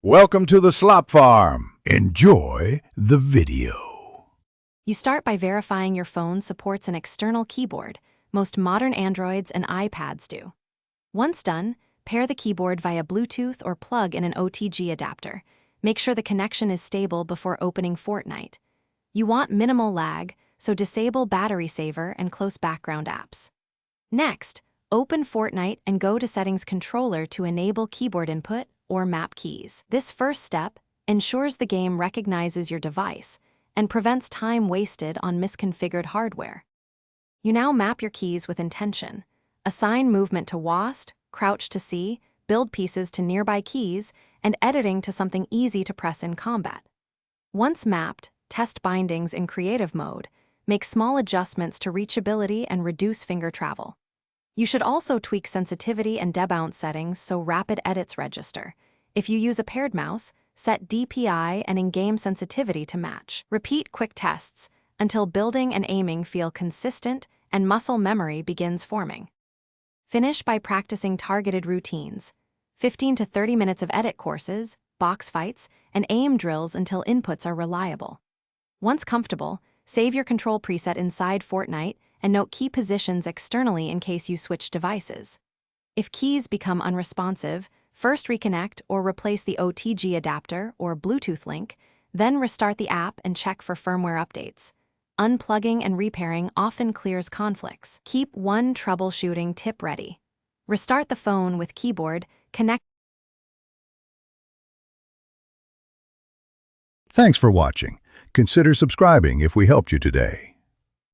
Welcome to the Slop Farm. Enjoy the video. You start by verifying your phone supports an external keyboard. Most modern Androids and iPads do. Once done, pair the keyboard via Bluetooth or plug in an OTG adapter. Make sure the connection is stable before opening Fortnite. You want minimal lag, so disable battery saver and close background apps. Next, open Fortnite and go to Settings Controller to enable keyboard input or map keys. This first step ensures the game recognizes your device and prevents time wasted on misconfigured hardware. You now map your keys with intention. Assign movement to WASD, crouch to C, build pieces to nearby keys, and editing to something easy to press in combat. Once mapped, test bindings in creative mode. Make small adjustments to reachability and reduce finger travel. You should also tweak sensitivity and debounce settings so rapid edits register. If you use a paired mouse, set DPI and in-game sensitivity to match. Repeat quick tests until building and aiming feel consistent and muscle memory begins forming. Finish by practicing targeted routines, 15 to 30 minutes of edit courses, box fights, and aim drills until inputs are reliable. Once comfortable, save your control preset inside Fortnite and note key positions externally in case you switch devices. If keys become unresponsive, first reconnect or replace the OTG adapter or Bluetooth link, then restart the app and check for firmware updates. Unplugging and repairing often clears conflicts. Keep one troubleshooting tip ready. Restart the phone with keyboard, connect. Thanks for watching. Consider subscribing if we helped you today.